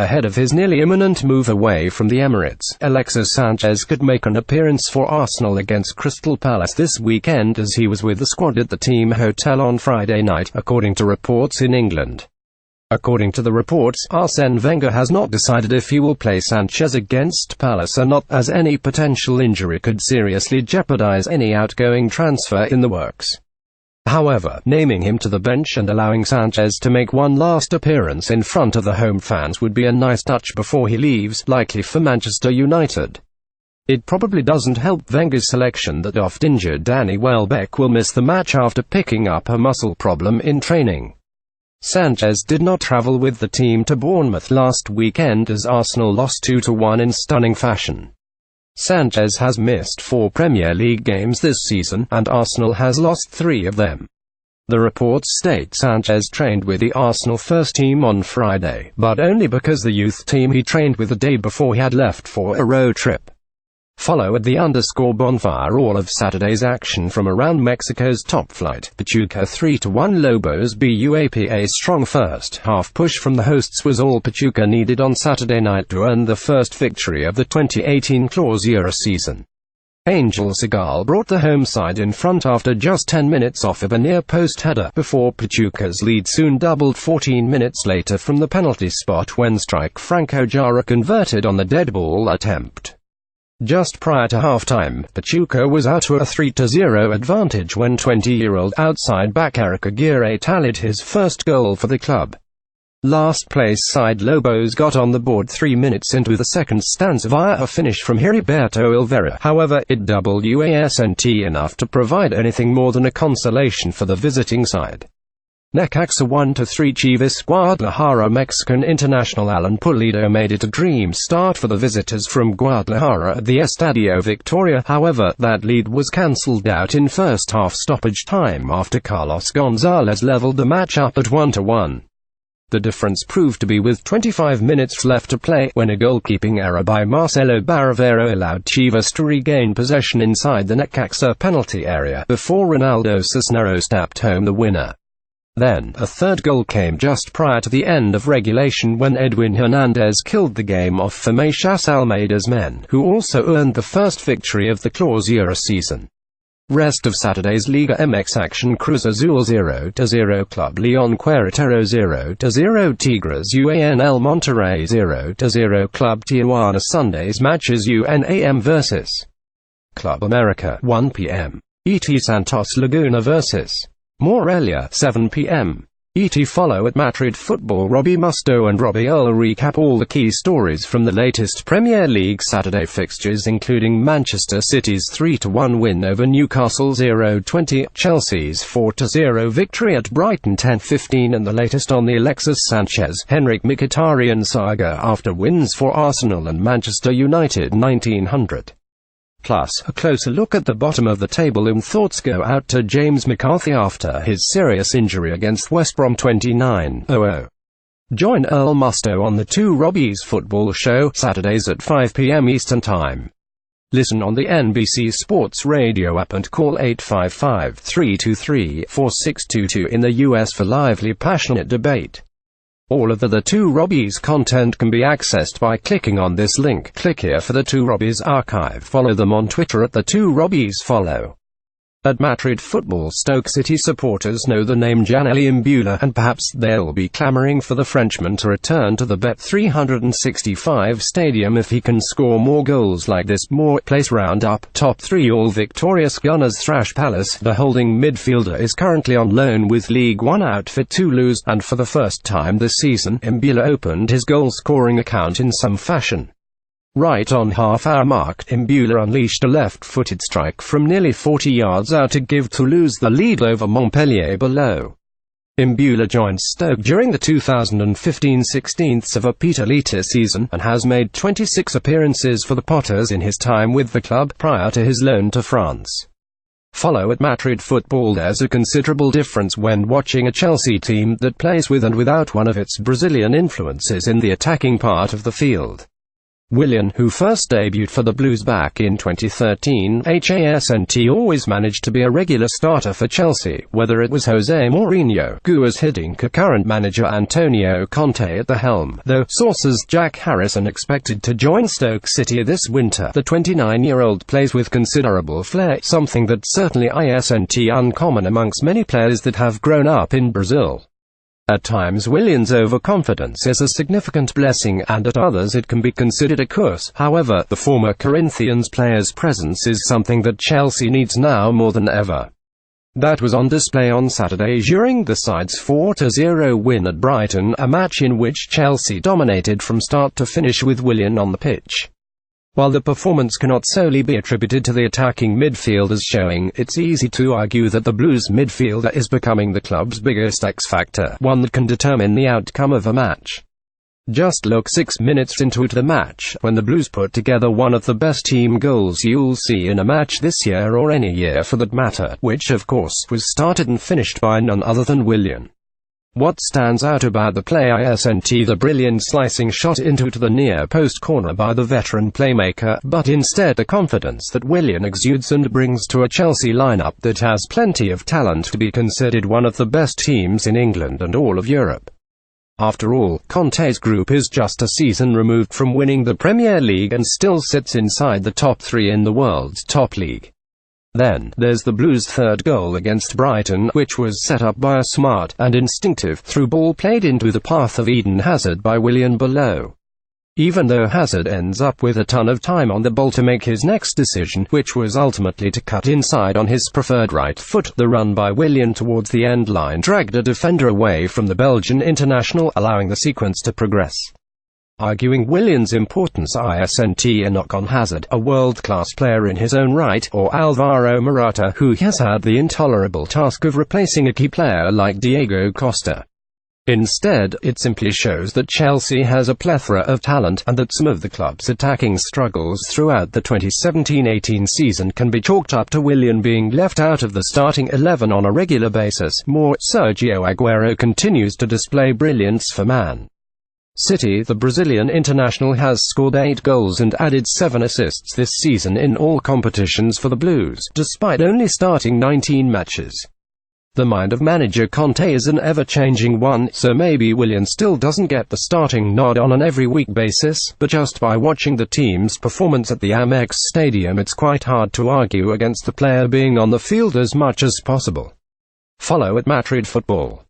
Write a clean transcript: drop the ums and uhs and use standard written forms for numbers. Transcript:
Ahead of his nearly imminent move away from the Emirates, Alexis Sanchez could make an appearance for Arsenal against Crystal Palace this weekend as he was with the squad at the team hotel on Friday night, according to reports in England. According to the reports, Arsene Wenger has not decided if he will play Sanchez against Palace or not, as any potential injury could seriously jeopardize any outgoing transfer in the works. However, naming him to the bench and allowing Sanchez to make one last appearance in front of the home fans would be a nice touch before he leaves, likely for Manchester United. It probably doesn't help Wenger's selection that oft-injured Danny Welbeck will miss the match after picking up a muscle problem in training. Sanchez did not travel with the team to Bournemouth last weekend as Arsenal lost 2-1 in stunning fashion. Sanchez has missed 4 Premier League games this season, and Arsenal has lost 3 of them. The reports state Sanchez trained with the Arsenal first team on Friday, but only because the youth team he trained with the day before he had left for a road trip. Follow at _bonfire all of Saturday's action from around Mexico's top flight. Pachuca 3-1 Lobos BUAP. A strong first half push from the hosts was all Pachuca needed on Saturday night to earn the first victory of the 2018 Clausura season. Angel Segal brought the home side in front after just 10 minutes off of a near-post header, before Pachuca's lead soon doubled 14 minutes later from the penalty spot when striker Franco Jara converted on the dead ball attempt. Just prior to halftime, Pachuca was out to a 3-0 advantage when 20-year-old outside back Eric Aguirre tallied his first goal for the club. Last place side Lobos got on the board 3 minutes into the second stanza via a finish from Heriberto Ilvera. However, it wasn't enough to provide anything more than a consolation for the visiting side. Necaxa 1-3 Chivas Guadalajara. Mexican international Alan Pulido made it a dream start for the visitors from Guadalajara at the Estadio Victoria. However, that lead was cancelled out in first half stoppage time after Carlos Gonzalez leveled the match up at 1-1. The difference proved to be with 25 minutes left to play, when a goalkeeping error by Marcelo Baravero allowed Chivas to regain possession inside the Necaxa penalty area, before Ronaldo Cisneros tapped home the winner. Then, a third goal came just prior to the end of regulation when Edwin Hernandez killed the game off for Machas Almeida's men, who also earned the first victory of the Clausura season. Rest of Saturday's Liga MX action: Cruz Azul 0-0 Club Leon Querétaro 0-0 Tigres UANL Monterrey 0-0 Club Tijuana. Sunday's matches: UNAM vs. Club America 1 p.m. ET Santos Laguna vs. Morelia 7 p.m. ET. Follow at Madrid Football. Robbie Musto and Robbie Earl recap all the key stories from the latest Premier League Saturday fixtures, including Manchester City's 3-1 win over Newcastle 0-20, Chelsea's 4-0 victory at Brighton 10-15, and the latest on the Alexis Sanchez, Henrik Mkhitaryan saga after wins for Arsenal and Manchester United 1900. Plus, a closer look at the bottom of the table, and thoughts go out to James McCarthy after his serious injury against West Brom 29-0. Join Earl Musto on the Two Robbies Football Show, Saturdays at 5 p.m. Eastern Time. Listen on the NBC Sports Radio app and call 855-323-4622 in the US for lively, passionate debate. All of the Two Robbies content can be accessed by clicking on this link. Click here for the Two Robbies archive. Follow them on Twitter at the Two Robbies. Follow at Madrid Football. Stoke City supporters know the name Gianelli Imbula, and perhaps they'll be clamouring for the Frenchman to return to the Bet365 stadium if he can score more goals like this. More place roundup. Top 3 all victorious Gunners thrash Palace. The holding midfielder is currently on loan with League One outfit Toulouse, and for the first time this season, Imbula opened his goal-scoring account in some fashion. Right on half-hour mark, Imbula unleashed a left-footed strike from nearly 40 yards out to give Toulouse the lead over Montpellier below. Imbula joined Stoke during the 2015-16 of a Peter Lita season, and has made 26 appearances for the Potters in his time with the club, prior to his loan to France. Follow at Madrid Football. There's a considerable difference when watching a Chelsea team that plays with and without one of its Brazilian influences in the attacking part of the field. Willian, who first debuted for the Blues back in 2013, hasn't always managed to be a regular starter for Chelsea, whether it was Jose Mourinho, who was hitting current manager Antonio Conte at the helm, though sources Jack Harrison expected to join Stoke City this winter. The 29-year-old plays with considerable flair, something that certainly isn't uncommon amongst many players that have grown up in Brazil. At times Willian's overconfidence is a significant blessing, and at others it can be considered a curse. However, the former Corinthians player's presence is something that Chelsea needs now more than ever. That was on display on Saturday during the side's 4-0 win at Brighton, a match in which Chelsea dominated from start to finish with Willian on the pitch. While the performance cannot solely be attributed to the attacking midfielders showing, it's easy to argue that the Blues midfielder is becoming the club's biggest X-factor, one that can determine the outcome of a match. Just look 6 minutes into the match, when the Blues put together one of the best team goals you'll see in a match this year or any year for that matter, which of course was started and finished by none other than Willian. What stands out about the play isn't the brilliant slicing shot into the near-post corner by the veteran playmaker, but instead the confidence that Willian exudes and brings to a Chelsea lineup that has plenty of talent to be considered one of the best teams in England and all of Europe. After all, Conte's group is just a season removed from winning the Premier League and still sits inside the top 3 in the world's top league. Then, there's the Blues' third goal against Brighton, which was set up by a smart and instinctive through ball played into the path of Eden Hazard by Willian below. Even though Hazard ends up with a ton of time on the ball to make his next decision, which was ultimately to cut inside on his preferred right foot, the run by Willian towards the end line dragged a defender away from the Belgian international, allowing the sequence to progress. Arguing Willian's importance isn't a knock on Hazard, a world-class player in his own right, or Alvaro Morata, who has had the intolerable task of replacing a key player like Diego Costa. Instead, it simply shows that Chelsea has a plethora of talent, and that some of the club's attacking struggles throughout the 2017-18 season can be chalked up to Willian being left out of the starting 11 on a regular basis. More, Sergio Aguero continues to display brilliance for Man City. The Brazilian international has scored 8 goals and added 7 assists this season in all competitions for the Blues, despite only starting 19 matches. The mind of manager Conte is an ever-changing one, so maybe Willian still doesn't get the starting nod on an every-week basis, but just by watching the team's performance at the Amex Stadium it's quite hard to argue against the player being on the field as much as possible. Follow @MadridFootball.